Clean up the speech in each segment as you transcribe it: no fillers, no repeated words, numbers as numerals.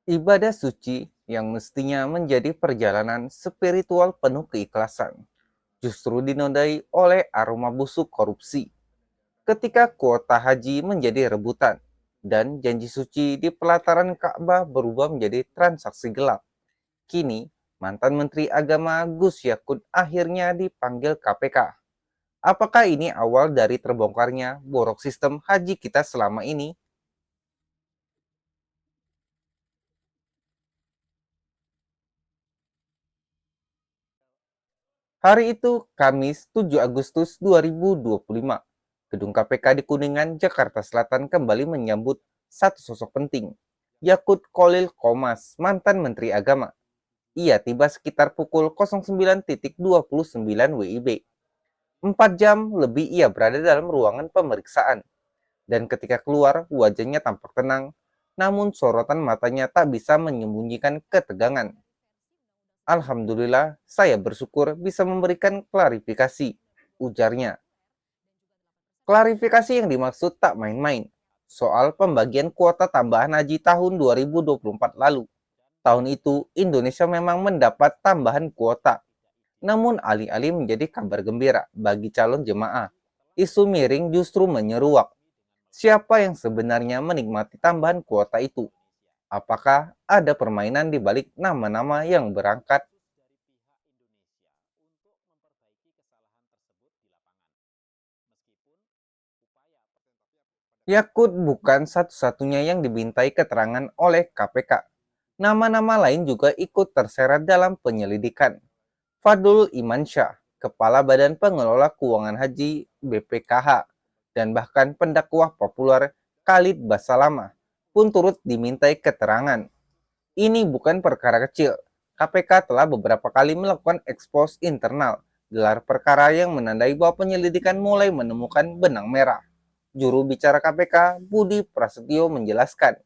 Ibadah suci yang mestinya menjadi perjalanan spiritual penuh keikhlasan, justru dinodai oleh aroma busuk korupsi. Ketika kuota haji menjadi rebutan, dan janji suci di pelataran Ka'bah berubah menjadi transaksi gelap. Kini, mantan Menteri Agama Gus Yakut akhirnya dipanggil KPK. Apakah ini awal dari terbongkarnya borok sistem haji kita selama ini? Hari itu, Kamis 7 Agustus 2025, Gedung KPK di Kuningan, Jakarta Selatan kembali menyambut satu sosok penting, Yakut Kolil Komas, mantan Menteri Agama. Ia tiba sekitar pukul 09.29 WIB. 4 jam lebih ia berada dalam ruangan pemeriksaan, dan ketika keluar wajahnya tampak tenang, namun sorotan matanya tak bisa menyembunyikan ketegangan. Alhamdulillah, saya bersyukur bisa memberikan klarifikasi, ujarnya. Klarifikasi yang dimaksud tak main-main, soal pembagian kuota tambahan haji tahun 2024 lalu. Tahun itu, Indonesia memang mendapat tambahan kuota. Namun alih-alih menjadi kabar gembira bagi calon jemaah, isu miring justru menyeruak. Siapa yang sebenarnya menikmati tambahan kuota itu? Apakah ada permainan di balik nama-nama yang berangkat? Yakut bukan satu-satunya yang dibintai keterangan oleh KPK. Nama-nama lain juga ikut terseret dalam penyelidikan. Fadul Imansyah, Kepala Badan Pengelola Keuangan Haji BPKH, dan bahkan pendakwah populer Khalid Basalamah pun turut dimintai keterangan. Ini bukan perkara kecil. KPK telah beberapa kali melakukan ekspos internal, gelar perkara yang menandai bahwa penyelidikan mulai menemukan benang merah. Juru bicara KPK, Budi Prasetyo menjelaskan,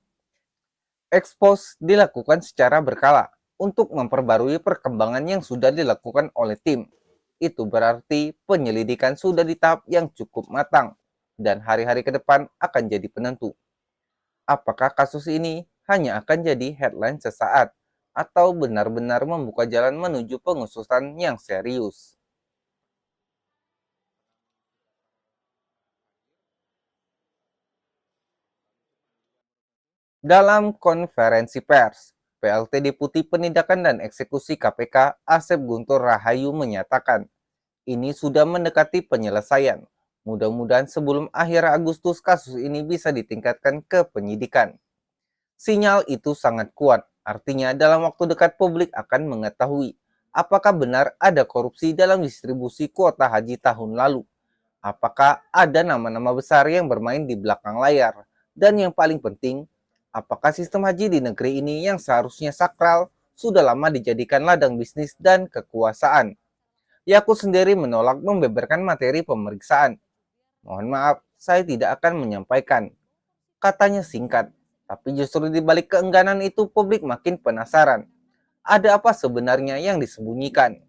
ekspos dilakukan secara berkala untuk memperbarui perkembangan yang sudah dilakukan oleh tim. Itu berarti penyelidikan sudah di tahap yang cukup matang dan hari-hari ke depan akan jadi penentu. Apakah kasus ini hanya akan jadi headline sesaat atau benar-benar membuka jalan menuju pengusutan yang serius? Dalam konferensi pers, PLT Deputi Penindakan dan Eksekusi KPK Asep Guntur Rahayu menyatakan, ini sudah mendekati penyelesaian. Mudah-mudahan sebelum akhir Agustus kasus ini bisa ditingkatkan ke penyidikan. Sinyal itu sangat kuat, artinya dalam waktu dekat publik akan mengetahui apakah benar ada korupsi dalam distribusi kuota haji tahun lalu. Apakah ada nama-nama besar yang bermain di belakang layar? Dan yang paling penting, apakah sistem haji di negeri ini yang seharusnya sakral sudah lama dijadikan ladang bisnis dan kekuasaan? Yakut sendiri menolak membeberkan materi pemeriksaan. Mohon maaf, saya tidak akan menyampaikan. Katanya singkat, tapi justru di balik keengganan itu publik makin penasaran. Ada apa sebenarnya yang disembunyikan?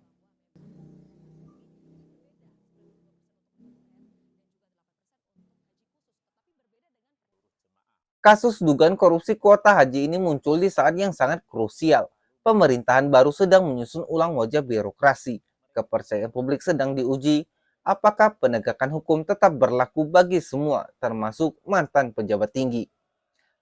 Kasus dugaan korupsi kuota haji ini muncul di saat yang sangat krusial. Pemerintahan baru sedang menyusun ulang wajah birokrasi. Kepercayaan publik sedang diuji. Apakah penegakan hukum tetap berlaku bagi semua, termasuk mantan pejabat tinggi?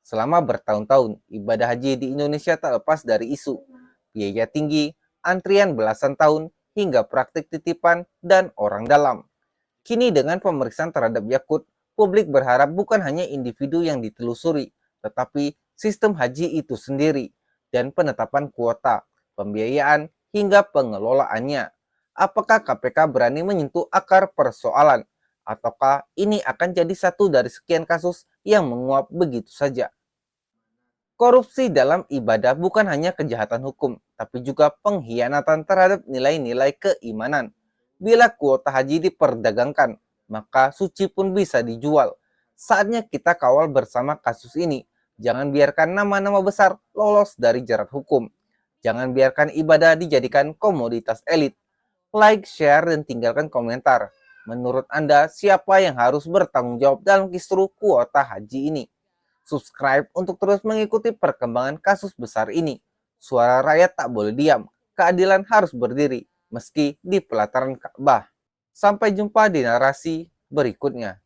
Selama bertahun-tahun, ibadah haji di Indonesia tak lepas dari isu biaya tinggi, antrian belasan tahun, hingga praktik titipan dan orang dalam. Kini dengan pemeriksaan terhadap Yakut, publik berharap bukan hanya individu yang ditelusuri, tetapi sistem haji itu sendiri dan penetapan kuota, pembiayaan, hingga pengelolaannya. Apakah KPK berani menyentuh akar persoalan? Ataukah ini akan jadi satu dari sekian kasus yang menguap begitu saja? Korupsi dalam ibadah bukan hanya kejahatan hukum, tapi juga pengkhianatan terhadap nilai-nilai keimanan. Bila kuota haji diperdagangkan, maka suci pun bisa dijual. Saatnya kita kawal bersama kasus ini. Jangan biarkan nama-nama besar lolos dari jerat hukum. Jangan biarkan ibadah dijadikan komoditas elit. Like, share, dan tinggalkan komentar. Menurut Anda, siapa yang harus bertanggung jawab dalam kisru kuota haji ini? Subscribe untuk terus mengikuti perkembangan kasus besar ini. Suara rakyat tak boleh diam, keadilan harus berdiri, meski di pelataran Ka'bah. Sampai jumpa di narasi berikutnya.